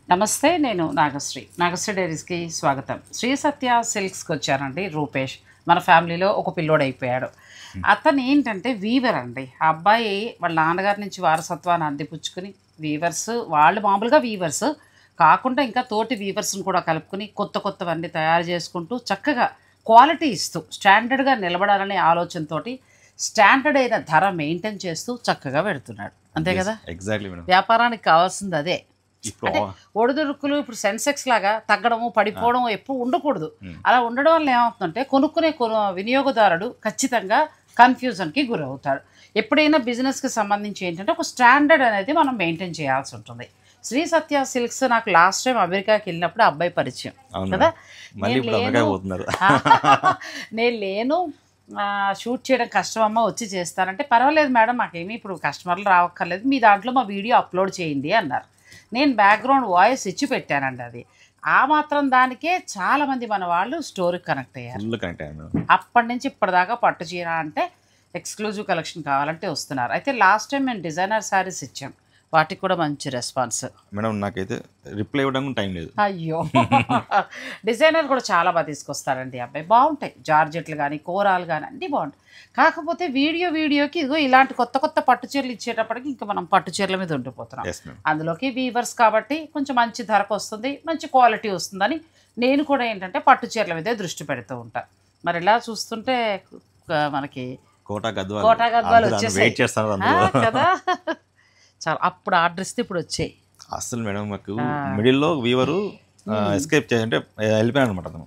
నమస్తే, నేను నాగశ్రీ డైరీస్కి స్వాగతం. శ్రీ సత్య సిల్క్స్కి వచ్చానండి. రూపేష్ మన ఫ్యామిలీలో ఒక పిల్లోడు అయిపోయాడు. అతను ఏంటంటే వీవర్ అండి. ఆ అబ్బాయి వాళ్ళ నాన్నగారి నుంచి వారసత్వాన్ని అందిపుచ్చుకుని వీవర్స్, వాళ్ళు మామూలుగా వీవర్స్ కాకుండా ఇంకా తోటి వీవర్స్ని కూడా కలుపుకుని కొత్తవన్నీ తయారు చేసుకుంటూ చక్కగా క్వాలిటీ ఇస్తూ స్టాండర్డ్గా నిలబడాలనే ఆలోచనతోటి స్టాండర్డ్ అయిన ధర మెయింటైన్ చేస్తూ చక్కగా పెడుతున్నాడు. అంతే కదా, ఎగ్జాక్ట్లీ మేడం. వ్యాపారానికి కావాల్సింది అదే. అంటే ఒడిదుడుకులు ఇప్పుడు సెన్సెక్స్ లాగా తగ్గడము పడిపోవడం ఎప్పుడు ఉండకూడదు. అలా ఉండడం వల్ల ఏమవుతుందంటే కొనుక్కునే వినియోగదారుడు ఖచ్చితంగా కన్ఫ్యూజన్కి గురవుతాడు. ఎప్పుడైనా బిజినెస్కి సంబంధించి ఏంటంటే ఒక స్టాండర్డ్ అనేది మనం మెయింటైన్ చేయాల్సి ఉంటుంది. శ్రీ సత్య సిల్క్స్ నాకు లాస్ట్ టైం అమెరికాకి వెళ్ళినప్పుడు అబ్బాయి పరిచయం కదా. నేను లేను, షూట్ చేయడం కష్టమమ్మా, వచ్చి చేస్తానంటే పర్వాలేదు మేడం, మాకేమీ ఇప్పుడు కస్టమర్లు రావక్కర్లేదు, మీ దాంట్లో మా వీడియో అప్లోడ్ చేయండి అన్నారు. నేను బ్యాక్గ్రౌండ్ వాయిస్ ఇచ్చి పెట్టానండి. అది ఆ మాత్రం దానికే చాలామంది మన వాళ్ళు స్టోరీకి కనెక్ట్ అయ్యారు. అప్పటి నుంచి ఇప్పటిదాకా పట్టు చీర అంటే ఎక్స్క్లూజివ్ కలెక్షన్ కావాలంటే వస్తున్నారు. అయితే లాస్ట్ టైం మేము డిజైనర్ శారీస్ ఇచ్చాం, వాటికి కూడా మంచి రెస్పాన్స్. మేడం నాకైతే రిప్లై ఇవ్వడానికి టైం లేదు. అయ్యో, డిజైనర్ కూడా చాలా బాగా తీసుకొస్తారండి అబ్బాయి. బాగుంటాయి జార్జెట్లు కానీ కోరాలు కానీ అన్నీ బాగుంటాయి. కాకపోతే వీడియోకి ఇదిగో ఇలాంటి కొత్త పట్టు చీరలు ఇచ్చేటప్పటికి ఇంకా మనం పట్టు చీరల మీద ఉండిపోతున్నాం. అందులోకి వీవర్స్ కాబట్టి కొంచెం మంచి ధరకు వస్తుంది, మంచి క్వాలిటీ వస్తుందని నేను కూడా ఏంటంటే పట్టు చీరల మీదే దృష్టి పెడుతూ ఉంటాను. మరి ఇలా చూస్తుంటే మనకి కోటా గద్వాలు వచ్చేసాయి కదా. చాలా అప్పుడు ఆర్డర్ ఇస్తే ఇప్పుడు వచ్చాయి. అసలు మేడం మాకు మిడిల్లో వీవరు ఎస్కేప్ చేసి అంటే వెళ్ళిపోయాను అనమాట అతను.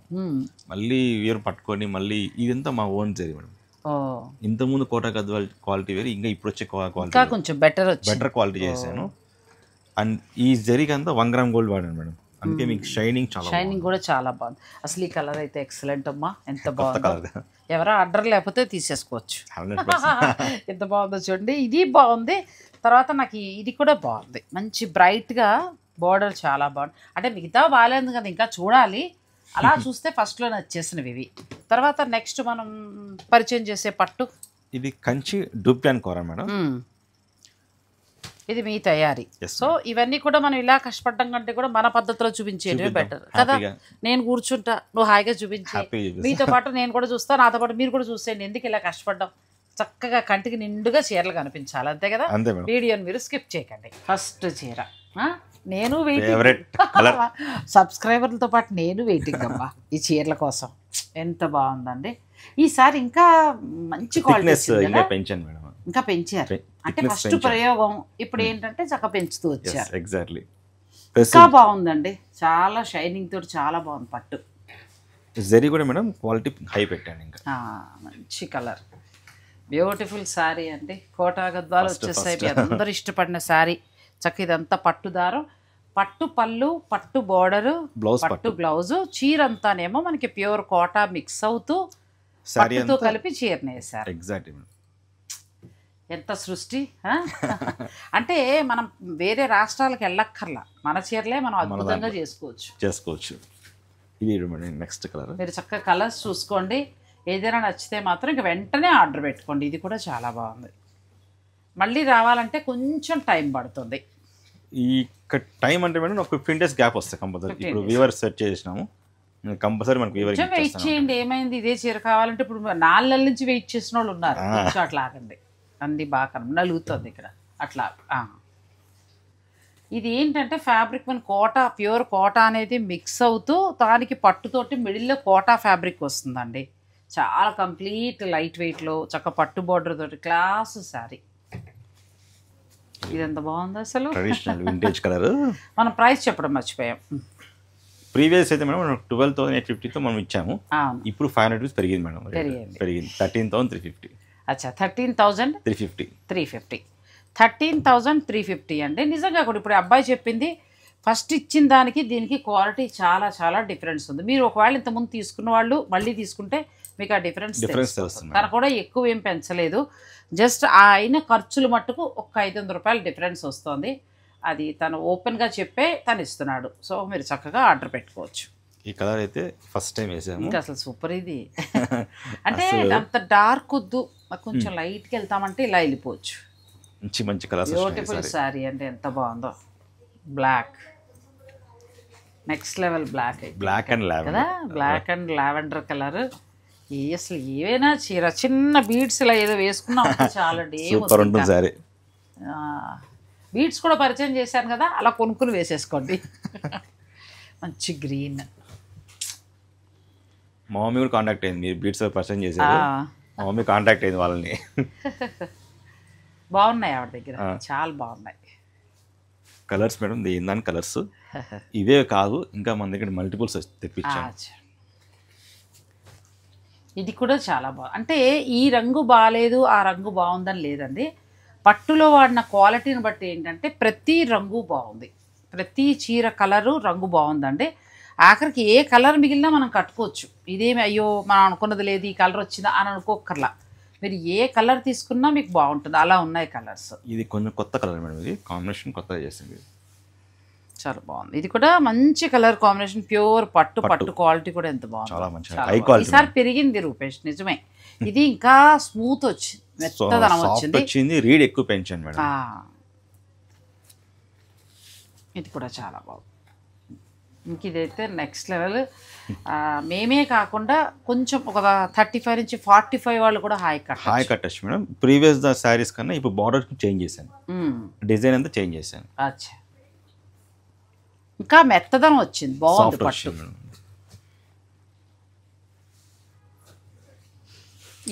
మళ్ళీ వీవర్ పట్టుకొని మళ్ళీ ఇదంతా మా ఓన్ జరిగి మేడం. ఇంతకుముందు కోటా గద్వాల్ క్వాలిటీ వేరు, ఇంకా ఇప్పుడు వచ్చే క్వాలిటీ కొంచెం బెటర్ క్వాలిటీ చేశాను. అండ్ ఈ జరిగి అంతా 1 గ్రామ్ గోల్డ్ వాడాను మేడం. అందుకే మీకు షైనింగ్ కూడా చాలా బాగుంది. అసలు ఈ కలర్ అయితే ఎక్సలెంట్ అమ్మా, ఎంత బాగుంది. ఎవరో ఆర్డర్ లేకపోతే తీసేసుకోవచ్చు. ఎంత బాగుందో చూడండి. ఇది బాగుంది. తర్వాత నాకు ఇది కూడా బాగుంది, మంచి బ్రైట్గా బార్డర్ చాలా బాగుంది. అంటే మిగతా బాగాలేదు కదా, ఇంకా చూడాలి. అలా చూస్తే ఫస్ట్లో నచ్చేసినవి ఇవి. తర్వాత నెక్స్ట్ మనం పరిచయం చేసే పట్టు, ఇది కంచి డూప్లాన్ కూర మేడం. ఇది మీ తయారీ. సో ఇవన్నీ కూడా మనం ఇలా కష్టపడడం కంటే కూడా మన పద్ధతిలో చూపించేది బెటర్ కదా. నేను కూర్చుంటా, నువ్వు హాయిగా చూపించి, మీతో పాటు నేను కూడా చూస్తా, నాతో పాటు మీరు కూడా చూసేయండి. ఎందుకు ఇలా కష్టపడ్డాం, చక్కగా కంటికి నిండుగా చీరలు కనిపించాలి, అంతే కదా. వీడియోని మీరు స్కిప్ చేయకండి. ఫస్ట్ చీర నేను వెయిటింగ్, సబ్స్క్రైబర్లతో పాటు నేను వెయిటింగ్ అమ్మా ఈ చీరల కోసం. ఎంత బాగుందండి ఈసారి, ఇంకా మంచి క్వాలిటీ ఇంకా పెంచారు. అంటే ఫస్ట్ ప్రయోగం, ఇప్పుడు ఏంటంటే చక్కగా పెంచుతూ వచ్చారు. ఎగ్జాక్ట్లీ ఇంకా బాగుందండి, చాలా షైనింగ్ తోటి చాలా బాగుంది పట్టు. జరీ కూడా మేడం క్వాలిటీ హై పెట్టాను. ఇంకా మంచి కలర్, బ్యూటిఫుల్ శారీ అండి. కోటా గద్వాలు వచ్చేసాయి, అందరూ ఇష్టపడిన శారీ. చక్క ఇదంతా పట్టు దారం, పట్టు పళ్ళు, పట్టు బోర్డరు, పట్టు బ్లౌజు, చీర అంతానేమో మనకి ప్యూర్ కోటా మిక్స్ అవుతూ పట్టుతో కలిపి చీరని వేశారు. ఎగ్జాక్ట్లీ. ఎంత సృష్టి. అంటే మనం వేరే రాష్ట్రాలకు వెళ్ళక్కర్లా, మన చీరలే మనం అద్భుతంగా చేసుకోవచ్చు. ఇది నెక్స్ట్ కలర్. మీరు చక్కగా కలర్స్ చూసుకోండి, ఏదైనా నచ్చితే మాత్రం ఇంక వెంటనే ఆర్డర్ పెట్టుకోండి. ఇది కూడా చాలా బాగుంది. మళ్ళీ రావాలంటే కొంచెం టైం పడుతుంది. ఈ టైం అంటే మేడం ఒక 15 days గ్యాప్ వస్తాయి కంపల్సరీ. ఇప్పుడు వీవర్ సెట్ చేసినాము, కంపల్సరీ మనకు వీవర్ వెయిట్ చేయండి. ఏమైంది, ఇదే చీర కావాలంటే ఇప్పుడు 4 నెలల నుంచి వెయిట్ చేసిన వాళ్ళు ఉన్నారు. అట్లా ఆగండి, అన్ని బాగా నలుగుతుంది ఇక్కడ అట్లా. ఇది ఏంటంటే ఫ్యాబ్రిక్ మన కోటా, ప్యూర్ కోటా అనేది మిక్స్ అవుతూ దానికి పట్టుతోటి మిడిల్లో కోటా ఫ్యాబ్రిక్ వస్తుందండి. చాలా కంప్లీట్ లైట్ వెయిట్లో చక్క పట్టు బోర్డర్ తోటి క్లాస్ శారీ. ఇది ఎంత బాగుంది అసలు, ట్రెడిషనల్ వింటేజ్ కలర్. మనం ప్రైస్ చెప్పడం మర్చిపోయాం. ప్రీవియస్ అయితే మేడం 12,850తో మనం ఇచ్చాము. ఇప్పుడు 500 రూపీస్ పెరిగింది మేడం. పెరిగింది 13,350. అచ్చా, 13,350. 13,350 అండి. నిజంగా కూడా ఇప్పుడు అబ్బాయి చెప్పింది, ఫస్ట్ ఇచ్చిన దానికి దీనికి క్వాలిటీ చాలా చాలా డిఫరెన్స్ ఉంది. మీరు ఒకవేళ ఇంతకుముందు తీసుకున్న వాళ్ళు మళ్ళీ తీసుకుంటే మీకు ఆ డిఫరెన్స్ తెలుస్తుంది. తను కూడా ఎక్కువ ఏం పెంచలేదు, జస్ట్ అయిన ఖర్చులు మట్టుకు ఒక 500 రూపాయలు డిఫరెన్స్ వస్తుంది. అది తను ఓపెన్గా చెప్పే తను ఇస్తున్నాడు. సో మీరు చక్కగా ఆర్డర్ పెట్టుకోవచ్చు. ఈ కలర్ అయితే ఫస్ట్ టైం వేసాము, ఇంకా అసలు సూపర్ ఇది. అంటే అంత డార్క్ వద్దు, కొంచెం లైట్కి వెళ్తామంటే ఇలా వెళ్ళిపోవచ్చు. మంచి కలర్స్. బ్యూటిఫుల్ శారీ అంటే ఎంత బాగుందో. Black next level black black and lavender కదా, బ్లాక్ అండ్ లావెండర్ కలర్. అసలు ఏవైనా చీర చిన్న బీడ్స్ ఇలా ఏదో వేసుకున్నాం చాలా సూపర్ ఉంటుంది సారీ. బీడ్స్ కూడా పరిచయం చేశాను కదా, అలా కొనుక్కుని వేసేసుకోండి. మంచి గ్రీన్. మా మమ్మీ కూడా కాంటాక్ట్ అయింది, మీరు బీట్స్ పరిచయం చేశారు, మా మమ్మీ కాంటాక్ట్ అయింది వాళ్ళని. బాగున్నాయి ఆవిడ దగ్గర, చాలా బాగున్నాయి కలర్స్ మేడం. దాని కలర్స్ ఇవే కాదు, ఇంకా మన దగ్గర మల్టిపుల్స్ తెప్పించాం. ఇది కూడా చాలా బాగుంది. అంటే ఈ రంగు బాగాలేదు ఆ రంగు బాగుందని లేదండి, పట్టులో వాడిన క్వాలిటీని బట్టి ఏంటంటే ప్రతి రంగు బాగుంది, ప్రతి చీర కలరు రంగు బాగుందండి. ఆఖరికి ఏ కలర్ మిగిలినా మనం కట్టుకోవచ్చు. ఇదేమి అయ్యో మనం అనుకున్నది లేదు ఈ కలర్ వచ్చిందా అని అనుకోకర్లా, మీరు ఏ కలర్ తీసుకున్నా మీకు బాగుంటుంది, అలా ఉన్నాయి కలర్స్. ఇది కొంచెం కొత్త కలర్ మేడం, ఇది కాంబినేషన్ కొత్తగా చేసింది, చాలా బాగుంది. ఇది కూడా మంచి కలర్ కాంబినేషన్, ప్యూర్ పట్టు. పట్టు క్వాలిటీ కూడా ఎంత బాగుంది, చాలా మంచి హై క్వాలిటీ. ఈసారి పెరిగింది రూపేష్, నిజమే. ఇది ఇంకా స్మూత్ వచ్చింది, మెత్తదనం వచ్చింది, రీడ్ ఎక్కువ పెంచాను మేడం. ఇది కూడా చాలా బాగుంది. ఇంక ఇదైతే నెక్స్ట్ లెవెల్. మేమే కాకుండా కొంచెం ఒక 35 నుంచి 45 వాళ్ళు కూడా హాయ్ కట్టచ్చు మేడం. ప్రీవియస్ శారీస్ కన్నా ఇప్పుడు బార్డర్ చేంజ్ చేశాను, డిజైన్ అంతా చేంజ్ చేశాను. అచ్చా, ఇంకా మెత్తదనం వచ్చింది, బాగుంది పట్టు.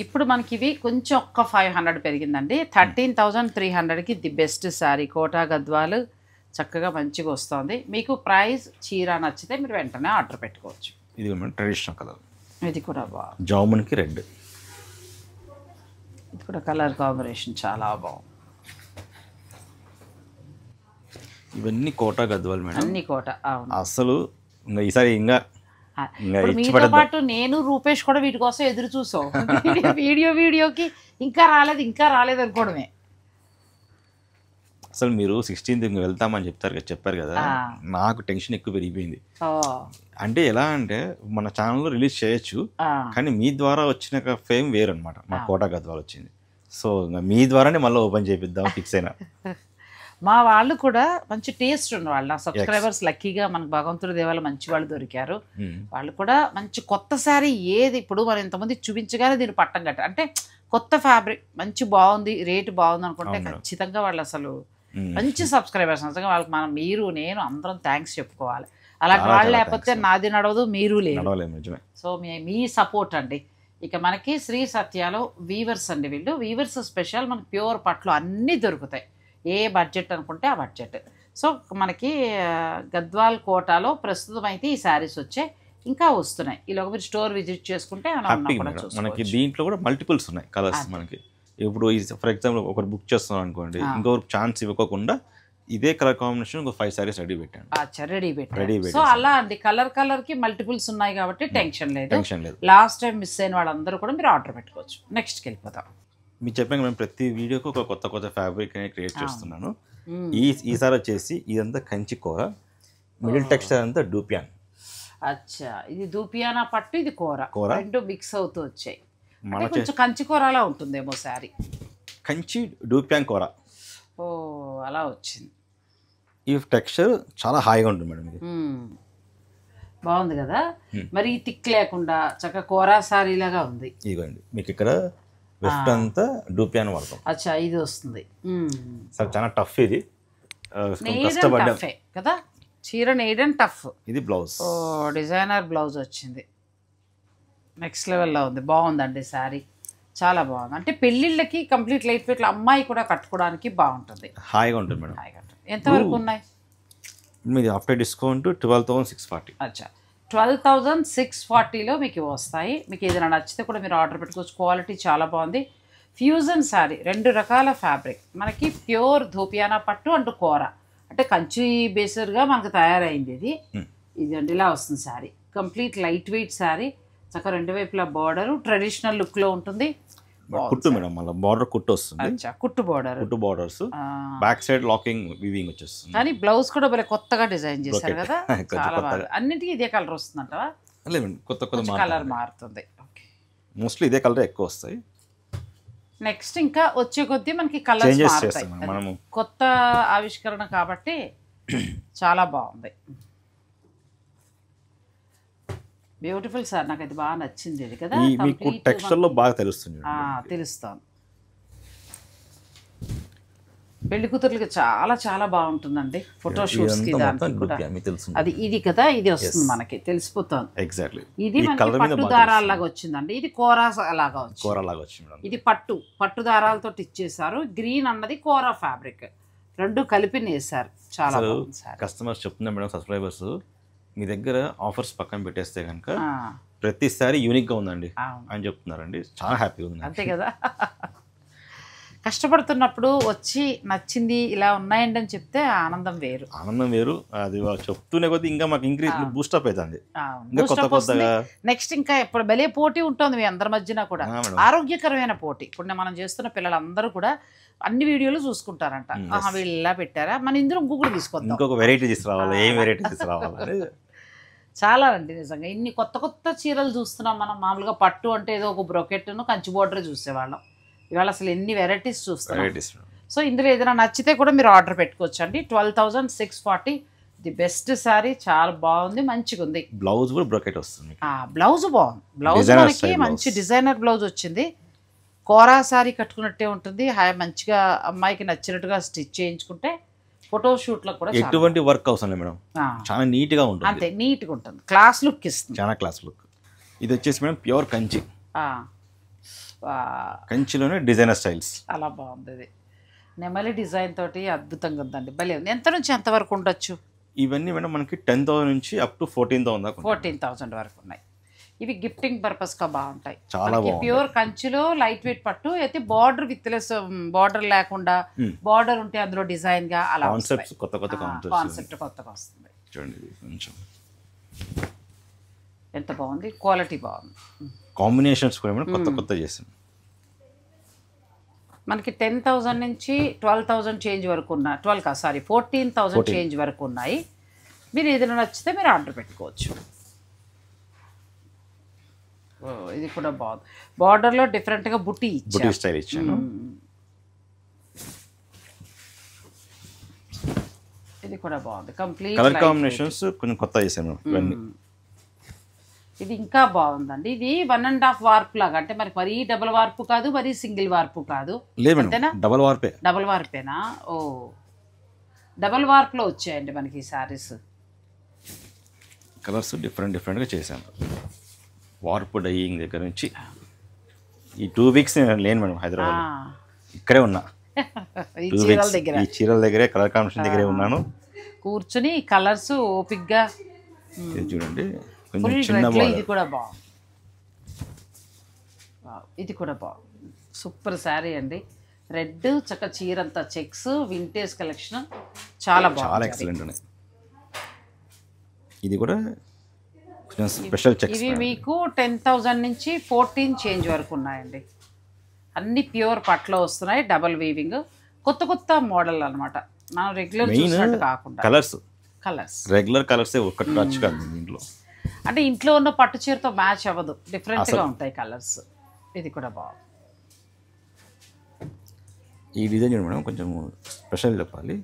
ఇప్పుడు మనకి ఇవి కొంచెం ఒక్క 500 పెరిగిందండి. 13,300కి the best sari, quota Gadwal, చక్కగా మంచిగా వస్తుంది. మీకు ప్రైస్ చీర నచ్చితే మీరు వెంటనే ఆర్డర్ పెట్టుకోవచ్చు. ఇది ట్రెడిషనల్ కలర్, ఇది కూడా బాగుంది, జామున్కి రెడ్. ఇది కూడా కలర్ కాంబినేషన్ చాలా బాగుంది. ఇవన్నీ కోటా గద్వాలు మేడం, అన్ని కోట. అవును, అసలు ఈసారి ఇంకా మీతో పాటు నేను రూపేష్ కూడా వీటి కోసం ఎదురు చూసాం. వీడియోకి ఇంకా రాలేదు అనుకోవడమే. అసలు మీరు 16th వెళ్తామని చెప్పారు కదా, నాకు టెన్షన్ ఎక్కువ పెరిగిపోయింది. అంటే ఎలా అంటే మన ఛానల్లో రిలీజ్ చేయొచ్చు, కానీ మీ ద్వారా వచ్చిన ఫేమ్ వేరు అనమాట. మా కోటా గద్వాలు వచ్చింది, సో మీ ద్వారానే మళ్ళీ ఓపెన్ చేపిద్దాం ఫిక్స్ అయినా. మా వాళ్ళు కూడా మంచి టేస్ట్ ఉన్న వాళ్ళు, నా సబ్స్క్రైబర్స్ లక్కీగా మనకు భగవంతుడి దేవాల మంచి వాళ్ళు దొరికారు. వాళ్ళు కూడా మంచి కొత్త శారీ ఏది ఇప్పుడు మనం ఇంతమంది చూపించగానే దీన్ని పట్టం కట్ట, అంటే కొత్త ఫ్యాబ్రిక్ మంచి బాగుంది, రేటు బాగుంది అనుకుంటే ఖచ్చితంగా వాళ్ళు అసలు మంచి సబ్స్క్రైబర్స్. నిజంగా వాళ్ళకి మనం, మీరు నేను అందరం థ్యాంక్స్ చెప్పుకోవాలి. అలాంటి వాళ్ళు లేకపోతే నాది నడవదు, మీరు లేదు. సో మీ సపోర్ట్ అండి. ఇక మనకి శ్రీ సత్యాలో వీవర్స్ అండి, వీళ్ళు వీవర్స్ స్పెషల్. మనకి ప్యూర్ పట్లు అన్నీ దొరుకుతాయి, ఏ బడ్జెట్ అనుకుంటే ఆ బడ్జెట్. సో మనకి గద్వాల్ కోటాలో ప్రస్తుతం అయితే ఈ శారీస్ వచ్చాయి, ఇంకా వస్తున్నాయి. ఈలోగా మీరు స్టోర్ విజిట్ చేసుకుంటే మనకి దీంట్లో కూడా మల్టిపుల్స్ ఉన్నాయి కలర్స్. మనకి ఇప్పుడు ఫర్ ఎగ్జాంపుల్ ఒకరు బుక్ చేస్తున్నాం అనుకోండి, ఇంకొకరికి ఛాన్స్ ఇవ్వకుండా ఇదే కలర్ కాంబినేషన్ ఒక 5 సారీస్ రెడీ పెట్టాను. రెడీ పెట్టాను. సో అలా అండి, కలర్ కి మల్టిపుల్స్ ఉన్నాయి కాబట్టి టెన్షన్ లేదు. లాస్ట్ టైం మిస్ అయిన వాళ్ళందరూ కూడా మీరు ఆర్డర్ పెట్టుకోవచ్చు. నెక్స్ట్కి వెళ్ళిపోతాం. మీకు చెప్పాను మేము ప్రతి వీడియోకి ఒక కొత్త ఫ్యాబ్రిక్ అనేది క్రియేట్ చేస్తున్నాను. ఈసారి వచ్చేసి ఇదంతా కంచి కూర, మిడిల్ టెక్స్చర్ అంతా డూపియాన్. అచ్చా, ఇది దూపియానా పట్టు, ఇది కూర రెండు మిక్స్ అవుతూ వచ్చాయి. కొంచెం కంచి కూరలా ఉంటుందేమో శారీ. కంచి డూపియాన్ కూర, ఓ అలా వచ్చింది. ఈ టెక్స్చర్ చాలా హాయిగా ఉంటుంది మేడం, ఇది బాగుంది కదా. మరి థిక్ లేకుండా చక్కగా కూర శారీ లాగా ఉంది. ఇదిగోండి మీకు ఇక్కడ వెస్ట్ అంతా డూపియాన్ వాడతాం. అచ్చా, ఇది వస్తుంది సార్, చాలా టఫ్ ఇది, కష్టపడ్డా కదా. చీర నెయిడ్ అండ్ టఫ్. ఇది బ్లౌజ్, ఓ డిజైనర్ బ్లౌజ్ వచ్చింది, నెక్స్ట్ లెవెల్లో ఉంది. బాగుందండి శారీ, చాలా బాగుంది. అంటే పెళ్ళిళ్ళకి కంప్లీట్ లైట్ వెయిట్ అమ్మాయి కూడా కట్టుకోవడానికి బాగుంటుంది, హాయిగా ఉంటుంది మేడం. ఎంతవరకు ఉన్నాయి మీది ఆఫ్టర్ డిస్కౌంట్ 12,640. అచ్చా, 12,640లో మీకు వస్తాయి. మీకు ఏదైనా నచ్చితే కూడా మీరు ఆర్డర్ పెట్టుకోవచ్చు. క్వాలిటీ చాలా బాగుంది. ఫ్యూజన్ శారీ, 2 రకాల ఫ్యాబ్రిక్. మనకి ప్యూర్ ధూపియానా పట్టు అంటూ కూర, అంటే కంచి బేస్డ్గా మనకు తయారైంది. ఇది అంటే ఇలా వస్తుంది sari, complete light weight sari. చక్కగా 2 వైపులా బార్డర్ ట్రెడిషనల్ లుక్లో ఉంటుంది. కుట్టు మేడం, మళ్ళీ బార్డర్ కుట్టు వస్తుంది, కుట్టు borders, back side locking weaving వచ్చేస్తుంది. కానీ బ్లౌజ్ కూడా భలే కొత్తగా డిజైన్ చేశారు కదా, చాలా బాగా. అన్నిటికీ ఇదే కలర్ వస్తుందంటవా? లేదు, కొత్త కలర్ మారుతుంది. మోస్ట్లీ ఇదే కలర్ ఎక్కువ వస్తాయి. నెక్స్ట్ ఇంకా వచ్చే కొద్దీ మనకి కలర్స్ మారుతాయి, కొత్త ఆవిష్కరణ కాబట్టి చాలా బాగుంది. బ్యూటిఫుల్ సార్, నాకు అది బాగా నచ్చింది ఇది కదా. మీకు టెక్స్చర్ లో బాగా తెలుస్తుంది. తెలుస్తాను. పెళ్లి కూతుర్లకి చాలా చాలా బాగుంటుందండి ఫోటోషూట్స్ కి. దానికి కూడా అది ఇది కదా, ఇది వస్తుంది మనకి తెలిసిపోతుంది. ఎగ్జాక్ట్లీ ఇది మనకి పట్టు దారాలలాగా వచ్చిందండి. ఇది కోరా లాగా వచ్చింది. ఇది పట్టు దారాలతో ఇచ్చేసారు. గ్రీన్ అన్నది కోరా ఫ్యాబ్రిక్, రెండు కలిపి నేసారు. చాలా కస్టమర్స్ చెప్తున్నా మేడం, సబ్స్క్రైబర్స్ మీ దగ్గర ఆఫర్స్ పక్కన పెట్టేస్తే కనుక ప్రతిసారి యూనిక్ గా ఉందండి అని చెప్తున్నారండి. చాలా హ్యాపీగా ఉంది. అంతే కదా, కష్టపడుతున్నప్పుడు వచ్చి నచ్చింది ఇలా ఉన్నాయండి అని చెప్తే ఆనందం వేరు. అది చెప్తూనే కొద్ది ఇంకా మాకు ఇంక్రీజ్ బూస్టప్ అవుతుంది. నెక్స్ట్ ఇంకా ఎప్పుడు భలే పోటీ ఉంటుంది మీ అందరి మధ్యన కూడా, ఆరోగ్యకరమైన పోటీ. ఇప్పుడు మనం చేస్తున్న పిల్లలందరూ కూడా అన్ని వీడియోలు చూసుకుంటారంట. వీళ్ళు ఇలా పెట్టారా, మన ఇందులో ఇంకొకటి తీసుకొద్దాం, ఇంకొక వెరైటీ తీసుకురావాలి. ఏం వెరైటీ తీసుకురావాలి? చాలా అండి నిజంగా. ఇన్ని కొత్త కొత్త చీరలు చూస్తున్నాం మనం. మామూలుగా పట్టు అంటే ఏదో ఒక బ్రొకెట్ను కంచి బోర్డర్ చూసేవాళ్ళం. ఇవాళ అసలు ఎన్ని వెరైటీస్ చూస్తున్నాం. సో ఇందులో ఏదైనా నచ్చితే కూడా మీరు ఆర్డర్ పెట్టుకోవచ్చు అండి. 12,640 ది బెస్ట్ శారీ. చాలా బాగుంది, మంచిగా ఉంది. బ్లౌజ్ కూడా బ్రొకెట్ వస్తుంది. బ్లౌజ్ బాగుంది. బ్లౌజ్ మనకి మంచి డిజైనర్ బ్లౌజ్ వచ్చింది. కోరా శారీ కట్టుకున్నట్టే ఉంటుంది. మంచిగా అమ్మాయికి నచ్చినట్టుగా స్టిచ్ చేయించుకుంటే ఫోటోషూట్లో కూడా ఎటువంటి వర్క్ అవసరం లేదు మేడం, చాలా నీట్ గా ఉంటుంది. అంతే, నీట్ గా ఉంటుంది, క్లాస్ లుక్ ఇస్తుంది. చాలా క్లాస్ లుక్. ఇది వచ్చేసి మేడం ప్యూర్ కంచి. కంచిలోనే డిజైనర్ స్టైల్స్. చాలా బాగుంది. ఇది నెమలి డిజైన్ తోటి అద్భుతంగా ఉందండి, భలే ఉంది. ఎంత నుంచి ఎంత వరకు ఉండొచ్చు? ఇవన్నీ మేడం మనకి 10,000 నుంచి అప్ టు 14,000 దాకా. 14,000 వరకు ఉన్నాయి. ఇవి గిఫ్టింగ్ పర్పస్ గా బాగుంటాయి. చాలా బాగుంది. ప్యూర్ కంచిలో లైట్ వెయిట్ పట్టు అయితే బార్డర్ విత్ లెస్, బార్డర్ లేకుండా బార్డర్ ఉంటే అందులో డిజైన్ గా అలా కాన్సెప్ట్స్ కొత్త కాన్సెప్ట్ కొత్తగా వస్తుంది. చూడండి కొంచెం ఎంత బాగుంది, క్వాలిటీ బాగుంది. కాంబినేషన్స్ కూడా కొత్త చేసాం. మనకి 10,000 నుంచి 12,000 చేంజ్ వరకు ఉన్న 14,000 చేంజ్ వరకు ఉన్నాయి. మీరు ఏదైనా నచ్చితే మీరు ఆర్డర్ పెట్టుకోవచ్చు. ఇది కూడా బాగుంది. బార్డర్లో డిఫరెంట్గా బుట్టి స్టైల్ ఇచ్చాను. ఇది కూడా బాగుంది. కంప్లీట్ కలర్ కాంబినేషన్స్ కొంచెం కొత్త చేశాను. ఇది ఇంకా బాగుందండి. ఇది 1.5 వార్ప్ లాగా, అంటే మరి మరీ డబుల్ వార్పు కాదు, మరీ సింగిల్ వార్పు కాదు. అంతేనా? డబుల్ వార్పేనా? ఓ, డబుల్ వార్ప్లో వచ్చాయండి మనకి శారీస్. కలర్స్ డిఫరెంట్గా చేశాను. వార్పు డైయింగ్ దగ్గర నుంచి ఈ 2 వీక్స్ నేను లేను మేడం హైదరాబాద్, ఇక్కడే ఉన్నా. ఈ చీరల దగ్గరే, కలర్ కాంబినేషన్ దగ్గరే ఉన్నాను. కూర్చుని కలర్స్ ఓపిక్గా చూడండి. ఇది కూడా బాగుంది. ఇది కూడా బాగుంది. సూపర్ శారీ అండి. రెడ్ చక్క చీరంతా చెక్స్, వింటేజ్ కలెక్షన్ చాలా బాగుంది. చాలా ఎక్సలెంట్ ఉన్నాయి. ఇది కూడా స్పెషల్ చెక్స్. ఇవి మీకు 10,000 నుంచి 14 చేంజ్ వరకు ఉన్నాయండి. అన్ని ప్యూర్ పట్లో వస్తున్నాయి, డబల్ వీవింగ్, కొత్త కొత్త మోడల్ అనమాట. మనం రెగ్యులర్ చూసినట్టు కాకుండా కలర్స్ రెగ్యులర్ కలర్స్ ఒక్కటి టచ్ కాదు దీంట్లో. అంటే ఇంట్లో ఉన్న పట్టు చీరతో మ్యాచ్ అవ్వదు, డిఫరెంట్గా ఉంటాయి కలర్స్. ఇది కూడా బాగుంది. ఈ డిజైన్ మేడం కొంచెం స్పెషల్ చెప్పాలి.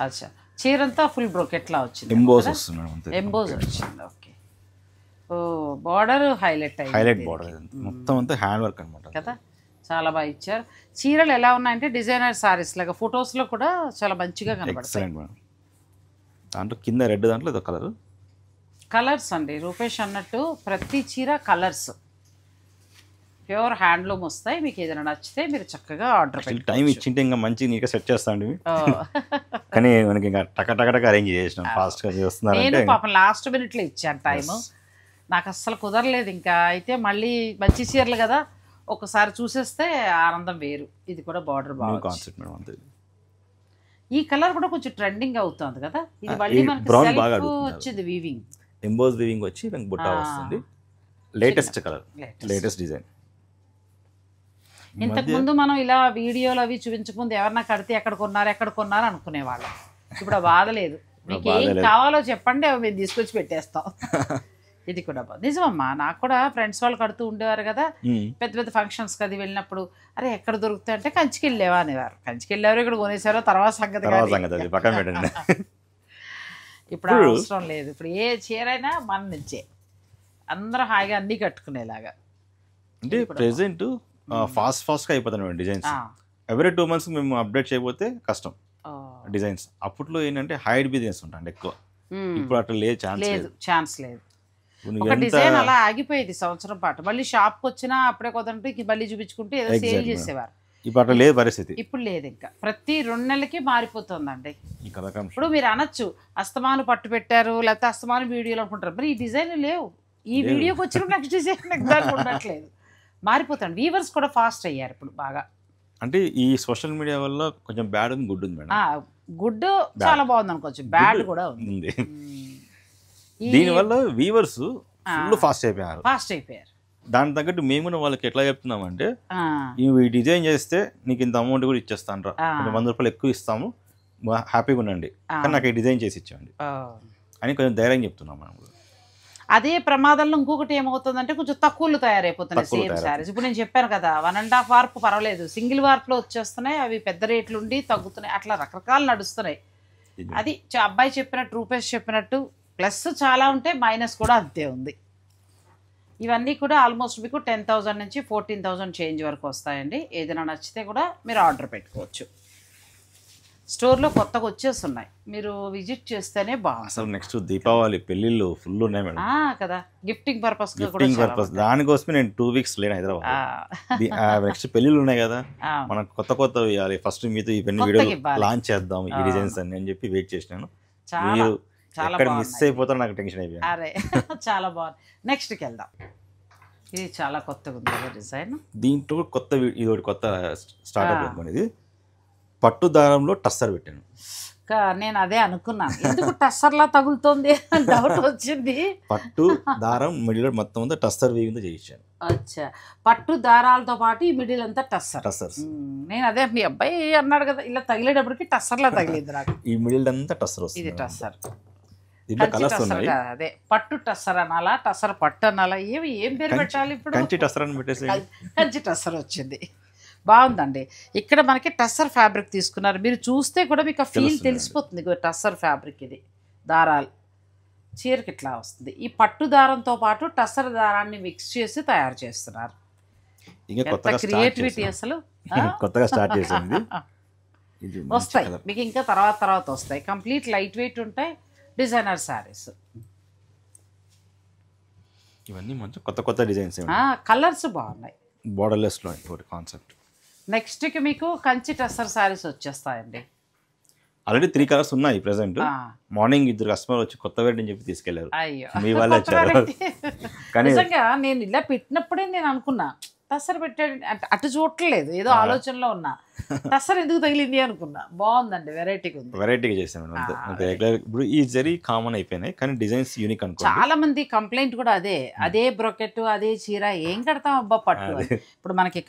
అచ్చా, చీరంతా ఫుల్ బ్రోకెట్లా వచ్చింది, ఎంబోస్ వస్తుంది. ఎంబోస్ వచ్చింది. ఓకే. ఓ, బార్డర్ హైలైట్ బార్డర్ మొత్తం అంతా హ్యాండ్ వర్క్ అనమాట కదా, చాలా బాగా ఇచ్చారు. చీరలు ఎలా ఉన్నాయంటే డిజైనర్ సారీస్ లాగా, ఫొటోస్లో కూడా చాలా మంచిగా కనబడతాయి. దాంట్లో కింద రెడ్, దాంట్లో ఇదో కలర్స్ అండి. రూపేష్ అన్నట్టు ప్రతి చీర కలర్స్, ప్యూర్ హ్యాండ్లూమ్ వస్తాయి. మీకు ఏదైనా నచ్చితే మీరు చక్కగా ఆర్డర్ పెట్టి టైం ఇచ్చింటే ఇంకా మంచి నీట్గా సెట్ చేస్తాండి. కానీ మనకి ఇంకా టక అరేంజ్ చేసినాం, ఫాస్ట్గా చేస్తున్నారు. నేను పాపం లాస్ట్ మినిట్లో ఇచ్చాను టైము, నాకు అస్సలు కుదరలేదు ఇంకా. అయితే మళ్ళీ మంచి చీరలు కదా, ఒకసారి చూసేస్తే ఆనందం వేరు. ఇది కూడా బార్డర్ బాగుంది. ఈ కలర్ కూడా కొంచెం ట్రెండింగ్ అవుతుంది కదా. ఇది మళ్ళీ మనకి వచ్చింది వీవింగ్, ఎంబోస్ వీవింగ్ వచ్చి మనకి బుట్ట వస్తుంది. Latest colour, latest design. ఇంతకుముందు మనం ఇలా వీడియోలు అవి చూపించకముందు ఎవరన్నా కడితే ఎక్కడ కొన్నారు అనుకునేవాళ్ళం. ఇప్పుడు బాధ లేదు. మీకు ఏం కావాలో చెప్పండి, అవి మేము తీసుకొచ్చి పెట్టేస్తాం. ఇది కూడా నిజమమ్మా, నాకు కూడా ఫ్రెండ్స్ వాళ్ళు కడుతూ ఉండేవారు కదా, పెద్ద పెద్ద ఫంక్షన్స్కి అది వెళ్ళినప్పుడు, అరే ఎక్కడ దొరుకుతాయి అంటే కంచికి వెళ్ళేవా అనేవారు. కంచికి వెళ్ళేవారు, ఇక్కడ కొనేసారో తర్వాత సంగతి. ఇప్పుడు అవసరం లేదు. ఇప్పుడు ఏ చీర అయినా మన నుంచే. అందరూ హాయిగా అన్నీ కట్టుకునేలాగా. అంటే ప్రెసెంట్ ఫాస్ట్గా అయిపోతున్నాయి డిజైన్స్. ఎవ్రీ 2 months మేము అప్డేట్ చేయకపోతే కష్టం డిజైన్స్. అప్పట్లో ఏంటంటే హైడ్ బిజినెస్ ఉంటాయండి ఎక్కువ, ఇప్పుడు అట్లా లేదు, ఛాన్స్ లేదు. ఒక డిజైన్ అలా ఆగిపోయేది సంవత్సరం పాటు, మళ్ళీ షాప్కి వచ్చినా అప్పుడే కొదంటే మళ్ళీ చూపించుకుంటే ఏదో సేల్ చేసేవారు. ఇప్పుడు అట్లా లేదు పరిస్థితి. ఇప్పుడు లేదు, ఇంకా ప్రతి 2 నెలలకి మారిపోతుందండి. ఇప్పుడు మీరు అనొచ్చు అస్తమాను పట్టు పెట్టారు లేకపోతే అస్తమాను వీడియోలు అనుకుంటారు, మరి ఈ డిజైన్ లేవు, ఈ వీడియోకి వచ్చిన నెక్స్ట్ డిజైన్ ఉండట్లేదు, మారిపోతాడు. వీవర్స్ కూడా ఫాస్ట్ అయ్యారు ఇప్పుడు బాగా. అంటే ఈ సోషల్ మీడియా వల్ల కొంచెం బ్యాడ్ ఉంది, గుడ్ ఉంది మేడం. గుడ్ చాలా బాగుంది అనుకోవచ్చు, బ్యాడ్ కూడా ఉంది. దీనివల్ల వీవర్స్ ఫుల్ ఫాస్ట్ అయిపోయారు. దాని తగ్గట్టు మేము కూడా వాళ్ళకి ఎట్లా చెప్తున్నామంటే, ఈ డిజైన్ చేస్తే నీకు ఇంత అమౌంట్ కూడా ఇచ్చేస్తాను రా, ₹100 ఎక్కువ ఇస్తాము, హ్యాపీగా ఉండండి, కానీ నాకు ఈ డిజైన్ చేసి ఇచ్చేయండి అని కొంచెం ధైర్యం చెప్తున్నాం మనం. అదే ప్రమాదంలో ఇంకొకటి ఏమవుతుందంటే కొంచెం తక్కువలు తయారైపోతున్నాయి సేమ్ శారీస్. ఇప్పుడు నేను చెప్పాను కదా 1.5 వార్ప్ పర్వాలేదు, సింగిల్ వార్ప్లో వచ్చేస్తున్నాయి, అవి పెద్ద రేట్లు ఉండి తగ్గుతున్నాయి, అట్లా రకరకాలు నడుస్తున్నాయి. అది అబ్బాయి చెప్పినట్టు, రూపేష్ చెప్పినట్టు ప్లస్ చాలా ఉంటే మైనస్ కూడా అంతే ఉంది. ఇవన్నీ కూడా ఆల్మోస్ట్ మీకు 10,000 నుంచి 14,000 చేంజ్ వరకు వస్తాయండి. ఏదైనా నచ్చితే కూడా మీరు ఆర్డర్ పెట్టుకోవచ్చు. స్టోర్లో కొత్తగా వచ్చేస్తున్నాయి, మీరు విజిట్ చేస్తేనే బాగుంది. అసలు నెక్స్ట్ దీపావళి పెళ్ళిళ్ళు ఫుల్ ఉన్నాయి మేడం కదా, గిఫ్టింగ్ పర్పస్ దానికోసమే నేను 2 weeks లేను హైదరాబాద్. నెక్స్ట్ పెళ్ళిళ్ళు ఉన్నాయి కదా, మనకు కొత్త ఇవ్వాలి, ఫస్ట్ మీతో ఇవన్నీ వీడియో లాంచ్ చేద్దాం ఈ డిజైన్స్ అని చెప్పి వెయిట్ చేసినాను. మీరు ఎక్కడ మిస్ అయిపోతారో నాకు టెన్షన్ అయిపోయింది. అరే చాలా బాగుంది. నెక్స్ట్కి వెళ్దాం. ఇది చాలా కొత్తగా ఉంది డిజైన్. దీంట్లో కొత్త ఇది ఒకటి కొత్త స్టార్ట్అప్ అనుకోండి. ఇది పట్టు దారంలో టస్సర్ పెట్టాను. నేను అదే అనుకున్నాను, ఎందుకు టస్సర్లా తగులుతోంది డౌట్ వచ్చింది. పట్టు దారం మిడిల్ మొత్తం అంతా టస్సర్ వీవింగ్ చేయించాను. అచ్చా, పట్టు దారాలతో పాటు ఈ మిడిల్ అంతా టస్సర్స్. నేను అదే మీ అబ్బాయి అన్నాడు కదా, ఇలా తగిలేటప్పటికి టస్సర్లా తగిలింది నాకు. ఈ మిడిల్ అంతా టస్సర్ వస్తుంది. ఇది టస్సర్, అదే పట్టు టస్సర్ అనాలా, టస్సర్ పట్టు అనాలా, ఏం పేరు పెట్టాలి ఇప్పుడు? కంచి టస్సర్ అని పెట్టేసి కంచి టస్సర్ వచ్చింది. బాగుందండి. ఇక్కడ మనకి టస్సర్ ఫ్యాబ్రిక్ తీసుకున్నారు, మీరు చూస్తే కూడా మీకు ఆ ఫీల్ తెలిసిపోతుంది. టస్సర్ ఫ్యాబ్రిక్ ఇది, దారాలు చీరకి ఇట్లా వస్తుంది. ఈ పట్టు దారంతో పాటు టస్సర్ దారాన్ని మిక్స్ చేసి తయారు చేస్తున్నారు. క్రియేటివిటీ అసలు కొత్తగా స్టార్ట్ చేసింది. వస్తాయి మీకు ఇంకా తర్వాత వస్తాయి. కంప్లీట్ లైట్ వెయిట్ ఉంటాయి, డిజైనర్ శారీస్. ఇవన్నీ మంచి కొత్త డిజైన్స్, కలర్స్ బాగున్నాయి. బోర్డర్లెస్ లో కాన్సెప్ట్. నెక్స్ట్కి మీకు కంచి టస్సర్ శారీస్ వచ్చేస్తాయండి. ఆల్రెడీ 3 కలర్స్ ఉన్నాయి ప్రెసెంట్. మార్నింగ్ 2 కస్టమర్ వచ్చి కొత్త వెరైటీ అని చెప్పి తీసుకెళ్లారు. అయ్యో, మీ వాళ్ళే వచ్చారు. కానీ నిజంగా నేను ఇలా పెట్టినప్పుడే నేను అనుకున్నా టస్సర్ పెట్టాడు, అటు చూడట్లేదు, ఏదో ఆలోచనలో ఉన్నా, టస్సర్ ఎందుకు తగిలింది అనుకున్నా. బాగుందండి, వెరైటీగా చేసాను. ఇప్పుడు ఈ జరీ కామన్ అయిపోయినాయి, కానీ డిజైన్స్ యూనిక్ అనుకో. చాలా మంది కంప్లైంట్ కూడా అదే బ్రొకెట్, అదే చీర ఏం కడతాం అబ్బా పట్టు. ఇప్పుడు మనకి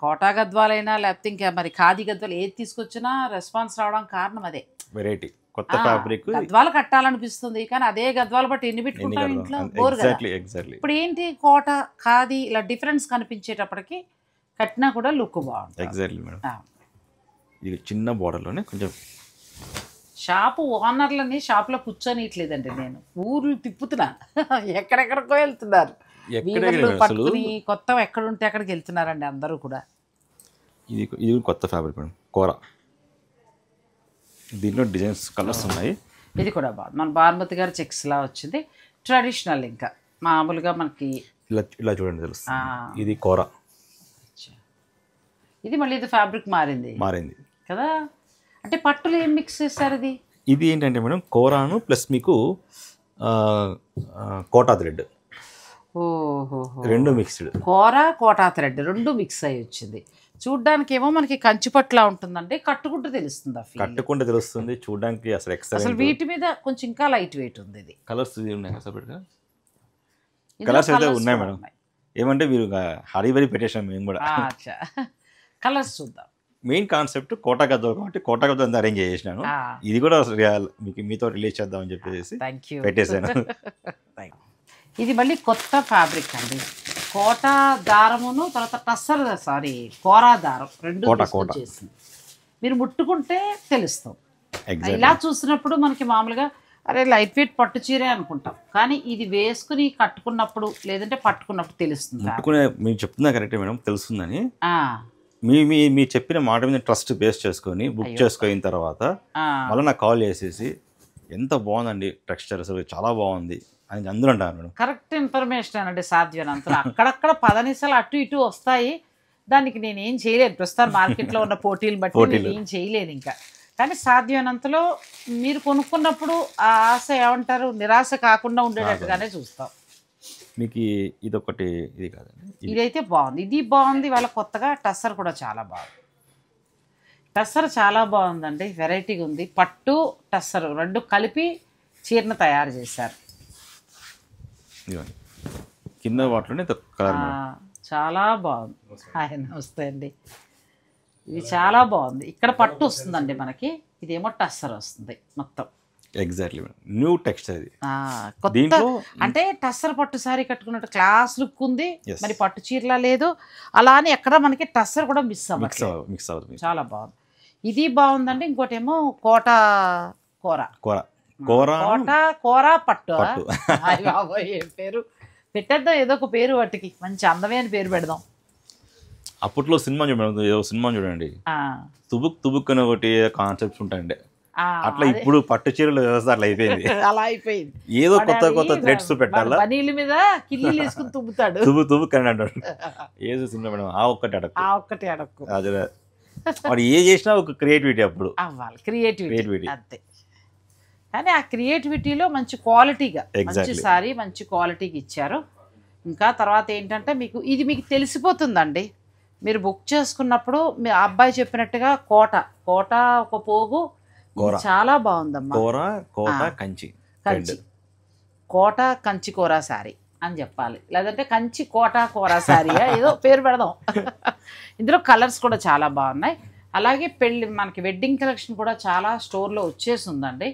కోటా గద్వాలైనా లేకపోతే ఇంకా మరి ఖాదీ గద్వాలు ఏది తీసుకొచ్చినా రెస్పాన్స్ రావడం కారణం అదే, వెరైటీ కొత్త ఫ్యాబ్రిక్. గద్వాలు కట్టాలనిపిస్తుంది, కానీ అదే గద్వాలు బట్టి ఎన్ని పెట్టుకుంటాం ఇంట్లో, బోర్ కదా. ఇప్పుడు ఏంటి కోట ఖాదీ ఇలా డిఫరెన్స్ కనిపించేటప్పటికి కట్టినా కూడా లుక్ బాగుంటుంది. Exactly madam. ఇది చిన్న బోర్డర్లోనే కొంచెం. షాపు ఓనర్లని షాప్లో కూర్చొనిట్లేదండి, నేను ఊర్లు తిప్పుతున్నా, ఎక్కడెక్కడికో వెళ్తున్నారు, పట్టుకుని కొత్త ఎక్కడ ఉంటే అక్కడికి వెళ్తున్నారండి అందరూ కూడా. ఇది కొత్త ఫ్యాబ్రిక్ మేడం, కోరా. దీంట్లో డిజైన్స్ కలర్స్ ఉన్నాయి. ఇది కూడా బాగుంది, మన భానుమతి గారి చెక్స్లా వచ్చింది. ట్రెడిషనల్, ఇంకా మామూలుగా మనకి ఇలా చూడండి తెలుస్తుంది. ఇది కోరా. ఇది మళ్ళీ ఇది ఫ్యాబ్రిక్ మారింది కదా. అంటే పట్టులు ఏం మిక్స్ చేస్తారు? ఇది ఏంటంటే మేడం కోరాను ప్లస్ మీకు కోటా థ్రెడ్. ఓహో, రెండు మిక్స్డ్. కోటా థ్రెడ్ రెండు మిక్స్ అయ్యి వచ్చింది. చూడ్డానికి ఏమో మనకి కంచిపట్లా ఉంటుందండి, కట్టుకుంటూ తెలుస్తుంది, చూడడానికి అసలు వీటి మీద కొంచెం ఇంకా లైట్ వెయిట్ ఉంది. ఇది కలర్స్ ఉన్నాయి, కలర్స్ అయితే ఉన్నాయి మేడం. ఏమంటే మీరు హరిబరి పెట్టేసాం మేము కూడా. కలర్స్ చూద్దాం. మెయిన్ కాన్సెప్ట్ కోటా గద్వాల్ కాబట్టి కోటా గద్వాల్ అరేంజ్ చేసినాను. ఇది కూడా మీతో రిలీజ్ చేద్దామని చెప్పేసి పెట్టేశాను. ఇది మళ్ళీ కొత్త ఫ్యాబ్రిక్ అండి, కోటా దారమును తర్వాత కోరా దారం రెండు చేసింది. మీరు ముట్టుకుంటే తెలుస్తాం. ఇలా చూసినప్పుడు మనకి మామూలుగా అరే లైట్ వెయిట్ పట్టు చీరే అనుకుంటాం, కానీ ఇది వేసుకుని కట్టుకున్నప్పుడు లేదంటే పట్టుకున్నప్పుడు తెలుస్తుంది. పట్టుకునే మీరు చెప్తున్నా కరెక్టే మేడం, తెలుస్తుందని. మీ చెప్పిన మాట మీద ట్రస్ట్ బేస్ చేసుకొని బుక్ చేసుకున్న తర్వాత మళ్ళీ నాకు కాల్ చేసేసి ఎంత బాగుందండి టెక్స్చర్, అసలు చాలా బాగుంది అని అందరూ అంటారు మేడం. కరెక్ట్ ఇన్ఫర్మేషన్ అనండి సాధ్యమైనంతలో. అక్కడక్కడ పదనిసలు అటు ఇటు వస్తాయి, దానికి నేను ఏం చేయలేను. ప్రస్తుతం మార్కెట్లో ఉన్న పోటీలు బట్టి నేను ఏం చేయలేను ఇంకా. కానీ సాధ్యమైనంతలో మీరు కొనుక్కున్నప్పుడు ఆ ఆశ ఏమంటారు నిరాశ కాకుండా ఉండేటట్టుగానే చూస్తాం. మీకు ఇదొకటి ఇది కాదండి, ఇదైతే బాగుంది, ఇది బాగుంది. వాళ్ళ కొత్తగా టస్సర్ కూడా చాలా బాగుంది. టస్సర్ చాలా బాగుందండి, వెరైటీగా ఉంది. పట్టు టస్సర్ రెండు కలిపి చీరను తయారు చేశారు. కింద వాటిలోనే చాలా బాగుంది. ఆయన వస్తాయండి, ఇది చాలా బాగుంది. ఇక్కడ పట్టు వస్తుందండి మనకి, ఇదేమో టస్సర్ వస్తుంది మొత్తం. ఎగ్జాక్ట్లీ న్యూ టెక్స్చర్ ఇది. కొత్త అంటే టస్సర్ పట్టు సారీ కట్టుకున్నట్టు క్లాస్ లుక్ ఉంది, మరి పట్టు చీరలా లేదు. అలా అని ఎక్కడ మనకి టస్సర్ కూడా మిక్స్ అవుతుంది, చాలా బాగుంది. ఇది బాగుందండి. ఇంకోటి ఏమో కోట కూర పట్టు. ఏం పేరు పెట్టేద్దాం, ఏదో ఒక పేరు వాటికి, మంచి అందమైన పేరు పెడదాం. అప్పట్లో సినిమా చూడండి, ఏదో సినిమా చూడండి, తుబుక్ అని ఒకటి కాన్సెప్ట్స్ ఉంటాయండి. అట్లా ఇప్పుడు పట్టు చీరలు వ్యవస్థ అట్లా అయిపోయింది. అలా అయిపోయింది. ఏదో కొత్త థ్రెడ్స్ పెట్టాలా, బనీల మీద కిల్లీలు వేసుకుని తుబ్బుతాడు. తుబుక్ అని అంటాడు. ఏదో సినిమా మేడం, ఆ ఒక్కటి అడక్కు అదే వాడు ఏ చేసినా ఒక క్రియేటివిటీ అప్పుడు అవ్వాలి, క్రియేటివిటీ అంతే. కానీ ఆ క్రియేటివిటీలో మంచి క్వాలిటీగా మంచి సారీ మంచి క్వాలిటీకి ఇచ్చారు. ఇంకా తర్వాత ఏంటంటే మీకు తెలిసిపోతుందండి మీరు బుక్ చేసుకున్నప్పుడు. మీ అబ్బాయి చెప్పినట్టుగా కోట ఒక పోగు చాలా బాగుందమ్మా. కోట కంచి కూర శారీ అని చెప్పాలి, లేదంటే కంచి కోట కూర శారీ ఏదో పేరు పెడదాం. ఇందులో కలర్స్ కూడా చాలా బాగున్నాయి. అలాగే మనకి వెడ్డింగ్ కలెక్షన్ కూడా చాలా స్టోర్లో వచ్చేసిందండి.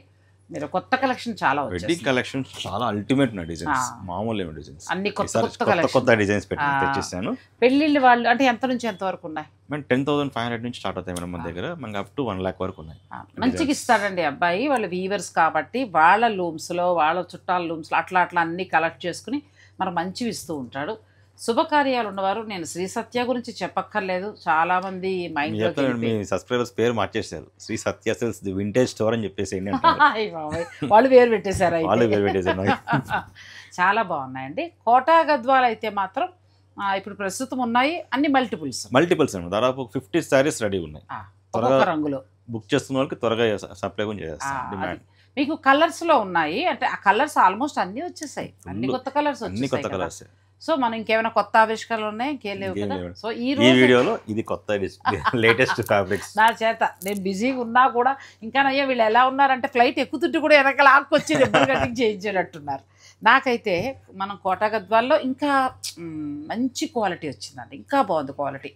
మీరు కొత్త కలెక్షన్ చాలా వెడ్డింగ్ కలెక్షన్స్ చాలా అల్టిమేట్ డిజైన్స్, మామూలు డిజైన్స్ అన్ని కొత్త డిజైన్స్ తెచ్చేసాను. పెళ్లిళ్ళు వాళ్ళు అంటే ఎంత నుంచి ఎంత వరకు ఉన్నాయి? 10,500 నుంచి స్టార్ట్ అవుతాయి మేడం మన దగ్గర, మనకి అప్ టు 1 lakh వరకు ఉన్నాయి. మంచిగా ఇస్తాడండి అబ్బాయి. వాళ్ళు వీవర్స్ కాబట్టి వాళ్ళ లూమ్స్లో వాళ్ళ చుట్టాల లూమ్స్లో అట్లా అన్ని కలెక్ట్ చేసుకుని మనకు మంచివి ఇస్తూ ఉంటాడు. శుభకార్యాలు ఉన్నవారు, నేను శ్రీ సత్య గురించి చెప్పక్కర్లేదు, చాలా మంది మీ సబ్స్క్రైబర్స్ పేరు మార్చేశారు, శ్రీ సత్య సెల్స్ ది వింటేజ్ స్టోర్ అని చెప్పేసి వాళ్ళు పేరు పెట్టేశారు. చాలా బాగున్నాయండి. కోటా గద్వాలు అయితే మాత్రం ఇప్పుడు ప్రస్తుతం ఉన్నాయి అన్ని మల్టిపుల్స్ దాదాపు 50 సారీస్ రెడీ ఉన్నాయి. ఒక్కొక్క రంగులో బుక్ చేస్తున్న వాళ్ళకి త్వరగా సప్లై కూడా చేస్తాం. మీకు కలర్స్ లో ఉన్నాయి అంటే ఆ కలర్స్ ఆల్మోస్ట్ అన్ని వచ్చేసాయి, అన్ని కొత్త కలర్స్ వచ్చేసాయి. సో మనం ఇంకేమైనా కొత్త ఆవిష్కరణలు ఉన్నాయి ఇంకేం లేవు కదా. సో ఈ వీడియోలో ఇది కొత్త లేటెస్ట్ ఫ్యాబ్రిక్స్ నా చేత నేను బిజీగా ఉన్నా కూడా ఇంకా నయ్యా వీళ్ళు ఎలా ఉన్నారంటే ఫ్లైట్ ఎక్కుతుంటే కూడా వెనకాల ఆకొచ్చి రెబ్బర్ కటింగ్ చేయించేటట్టున్నారు. నాకైతే మనం కోటా గద్వాల్లో ఇంకా మంచి క్వాలిటీ వచ్చిందండి, ఇంకా బాగుంది క్వాలిటీ.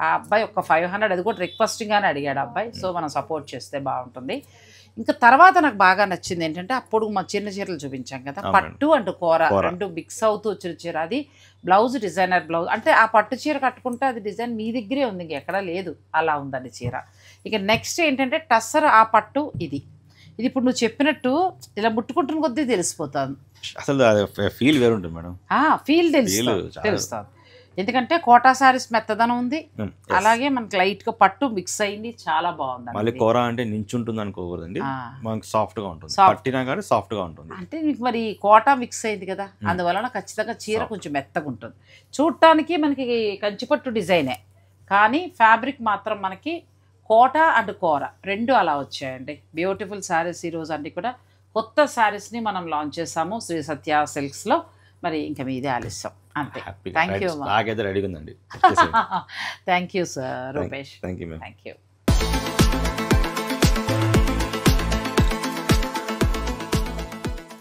ఆ అబ్బాయి ఒక 500 అది కూడా రిక్వెస్టింగ్గానే అడిగాడు అబ్బాయి. సో మనం సపోర్ట్ చేస్తే బాగుంటుంది. ఇంకా తర్వాత నాకు బాగా నచ్చింది ఏంటంటే అప్పుడు మా చిన్న చీరలు చూపించాం కదా, పట్టు అండ్ కూర రెండు మిక్స్ అవుతూ వచ్చిన చీర. అది బ్లౌజ్ డిజైనర్ బ్లౌజ్, అంటే ఆ పట్టు చీర కట్టుకుంటే అది డిజైన్ మీ దగ్గరే ఉంది, ఇంకెక్కడా లేదు, అలా ఉందండి చీర. ఇక నెక్స్ట్ ఏంటంటే టస్సర్ ఆ పట్టు ఇది ఇప్పుడు నువ్వు చెప్పినట్టు ఇలా ముట్టుకుంటున్న కొద్దీ తెలిసిపోతాను, అసలు ఫీల్ వేరు ఉంటుంది మేడం. ఫీల్ తెలుస్తుంది ఎందుకంటే కోటా సారీస్ మెత్తదనం ఉంది, అలాగే మనకి లైట్ గా పట్టు మిక్స్ అయింది, చాలా బాగుంది. మళ్ళీ కూర అంటే నించుంటుంది అనుకోకూడదండి, మనకి సాఫ్ట్ గా ఉంటుంది, పట్టినా కానీ సాఫ్ట్ గా ఉంటుంది. అంటే మీకు మరి కోటా మిక్స్ అయింది కదా, అందువలన ఖచ్చితంగా చీర కొంచెం మెత్తగా ఉంటుంది. చూడటానికి మనకి కంచిపట్టు డిజైనే, కానీ ఫ్యాబ్రిక్ మాత్రం మనకి కోట అండ్ కూర రెండు అలా వచ్చాయండి. బ్యూటిఫుల్ శారీస్ ఈరోజు అన్ని కూడా కొత్త శారీస్ని మనం లాంచ్ చేసాము శ్రీ సత్య సిల్క్స్లో. మరి ఇంకా మీదే ఆలస్యం అంతే. Thank you. రెడీగా ఉందండి. Thank you sir Rupesh. Thank you.